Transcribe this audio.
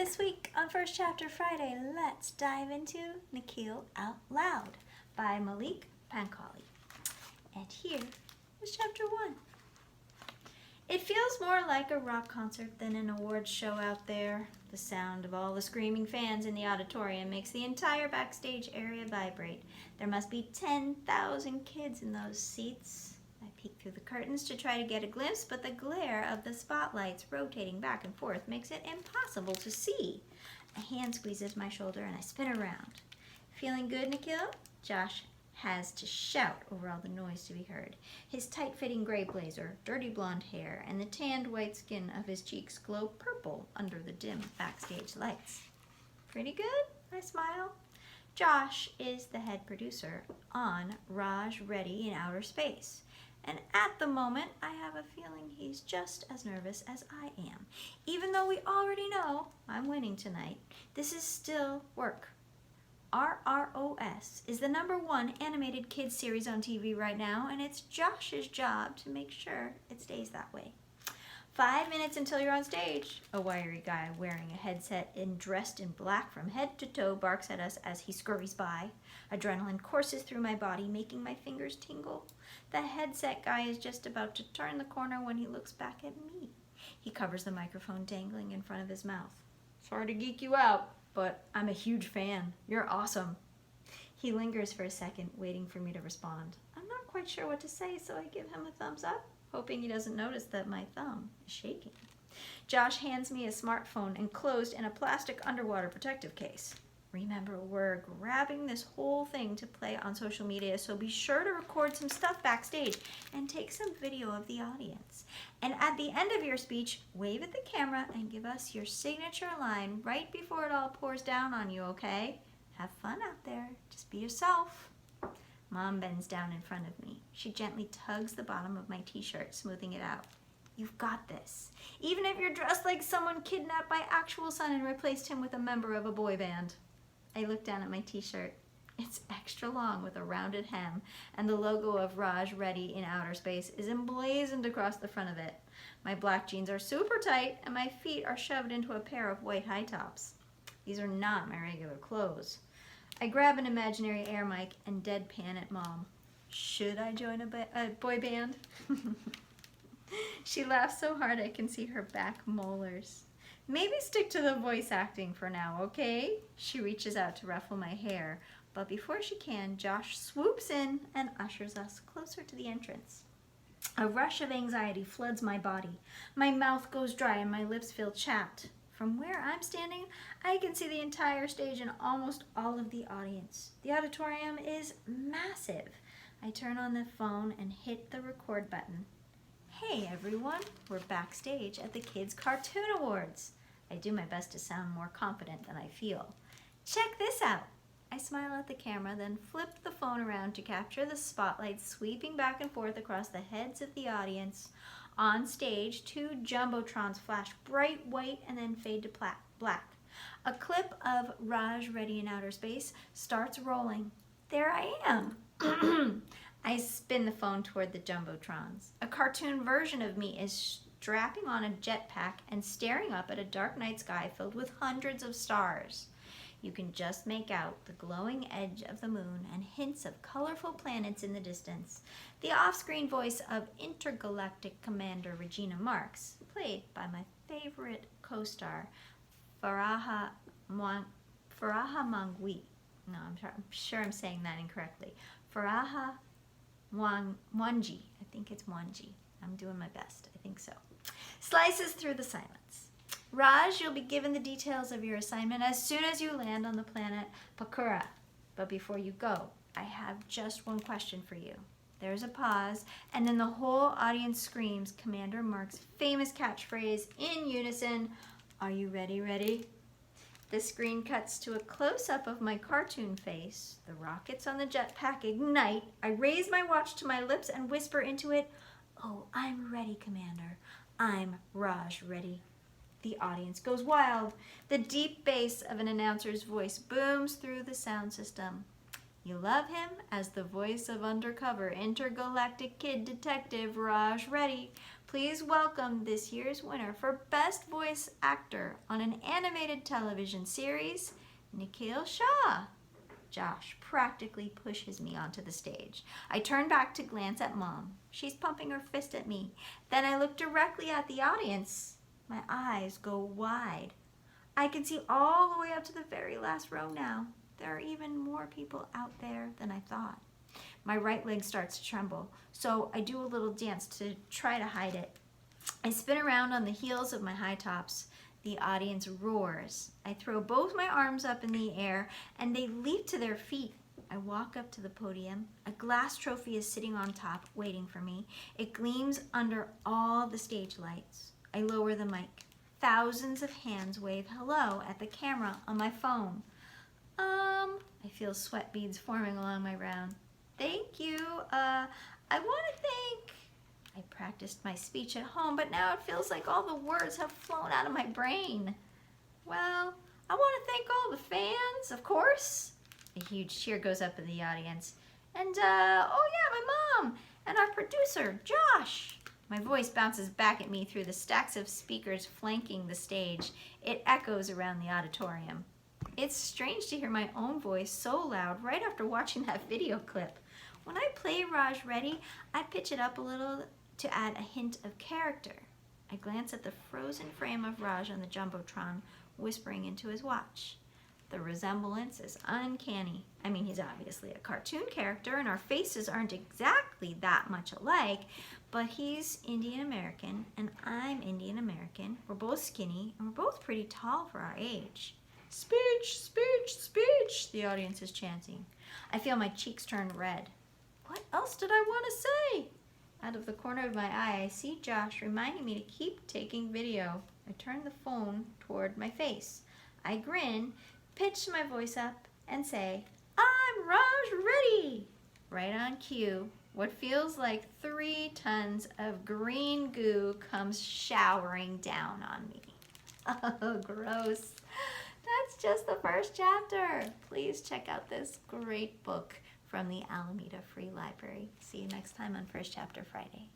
This week on First Chapter Friday, let's dive into Nikhil Out Loud by Maulik Pancholy. And here is Chapter 1. It feels more like a rock concert than an awards show out there. The sound of all the screaming fans in the auditorium makes the entire backstage area vibrate. There must be 10,000 kids in those seats. I peek through the curtains to try to get a glimpse, but the glare of the spotlights rotating back and forth makes it impossible to see. A hand squeezes my shoulder and I spin around. Feeling good, Nikhil? Josh has to shout over all the noise to be heard. His tight-fitting gray blazer, dirty blonde hair, and the tanned white skin of his cheeks glow purple under the dim backstage lights. Pretty good? I smile. Josh is the head producer on Raj Reddy in Outer Space. And at the moment, I have a feeling he's just as nervous as I am. Even though we already know I'm winning tonight, this is still work. RROS is the #1 animated kids series on TV right now, and it's Josh's job to make sure it stays that way. 5 minutes until you're on stage. A wiry guy wearing a headset and dressed in black from head to toe barks at us as he scurries by. Adrenaline courses through my body, making my fingers tingle. The headset guy is just about to turn the corner when he looks back at me. He covers the microphone dangling in front of his mouth. Sorry to geek you out, but I'm a huge fan. You're awesome. He lingers for a second, waiting for me to respond. I'm not quite sure what to say, so I give him a thumbs up, hoping he doesn't notice that my thumb is shaking. Josh hands me a smartphone enclosed in a plastic underwater protective case. Remember, we're grabbing this whole thing to play on social media, so be sure to record some stuff backstage and take some video of the audience. And at the end of your speech, wave at the camera and give us your signature line right before it all pours down on you, okay? Have fun out there. Just be yourself. Mom bends down in front of me. She gently tugs the bottom of my t-shirt, smoothing it out. You've got this. Even if you're dressed like someone kidnapped my actual son and replaced him with a member of a boy band. I look down at my t-shirt. It's extra long with a rounded hem, and the logo of Raj Reddy in Outer Space is emblazoned across the front of it. My black jeans are super tight, and my feet are shoved into a pair of white high tops. These are not my regular clothes. I grab an imaginary air mic and deadpan at Mom. Should I join a boy band? She laughs so hard I can see her back molars. Maybe stick to the voice acting for now, okay? She reaches out to ruffle my hair, but before she can, Josh swoops in and ushers us closer to the entrance. A rush of anxiety floods my body. My mouth goes dry and my lips feel chapped. From where I'm standing, I can see the entire stage and almost all of the audience. The auditorium is massive. I turn on the phone and hit the record button. Hey everyone, we're backstage at the Kids Cartoon Awards. I do my best to sound more confident than I feel. Check this out. I smile at the camera, then flip the phone around to capture the spotlight sweeping back and forth across the heads of the audience. On stage, 2 jumbotrons flash bright white and then fade to black. A clip of Raj Reddy in Outer Space starts rolling. There I am. I spin the phone toward the jumbotrons. A cartoon version of me is strapping on a jetpack and staring up at a dark night sky filled with hundreds of stars. You can just make out the glowing edge of the moon and hints of colorful planets in the distance. The off-screen voice of intergalactic Commander Regina Marks, played by my favorite co-star, Faraha Mangwi. No, I'm sure I'm saying that incorrectly. Faraha Mwanji. I think it's Mwanji. I'm doing my best. I think so. Slices through the silence. Raj, you'll be given the details of your assignment as soon as you land on the planet Pakura. But before you go, I have just one question for you. There's a pause, and then the whole audience screams Commander Mark's famous catchphrase in unison, "Are you ready? The screen cuts to a close-up of my cartoon face. The rockets on the jetpack ignite. I raise my watch to my lips and whisper into it, "Oh, I'm ready, Commander. I'm Raj Reddy." The audience goes wild. The deep bass of an announcer's voice booms through the sound system. You love him as the voice of undercover intergalactic kid detective Raj Reddy. please welcome this year's winner for Best Voice Actor on an Animated Television Series, Nikhil Shaw. Josh practically pushes me onto the stage. I turn back to glance at Mom. She's pumping her fist at me. Then I look directly at the audience. My eyes go wide. I can see all the way up to the very last row now. There are even more people out there than I thought. My right leg starts to tremble, so I do a little dance to try to hide it. I spin around on the heels of my high tops. The audience roars. I throw both my arms up in the air, and they leap to their feet. I walk up to the podium. A glass trophy is sitting on top, waiting for me. It gleams under all the stage lights. I lower the mic. Thousands of hands wave hello at the camera on my phone. I feel sweat beads forming along my brow. Thank you. I want to thank... I practiced my speech at home, but now it feels like all the words have flown out of my brain. Well, I want to thank all the fans, of course. A huge cheer goes up in the audience. And, oh yeah, my mom and our producer, Josh. My voice bounces back at me through the stacks of speakers flanking the stage. It echoes around the auditorium. It's strange to hear my own voice so loud right after watching that video clip. When I play Raj Reddy, I pitch it up a little to add a hint of character. I glance at the frozen frame of Raj on the Jumbotron, whispering into his watch. The resemblance is uncanny. I mean, he's obviously a cartoon character, and our faces aren't exactly that much alike, but he's Indian American, and I'm Indian American. We're both skinny, and we're both pretty tall for our age. Speech, speech, speech, the audience is chanting. I feel my cheeks turn red. What else did I want to say? Out of the corner of my eye, I see Josh reminding me to keep taking video. I turn the phone toward my face. I grin, pitch my voice up, and say, I'm Raj Reddy! Right on cue, what feels like 3 tons of green goo comes showering down on me. Oh, gross. That's just the first chapter. Please check out this great book from the Alameda Free Library. See you next time on First Chapter Friday.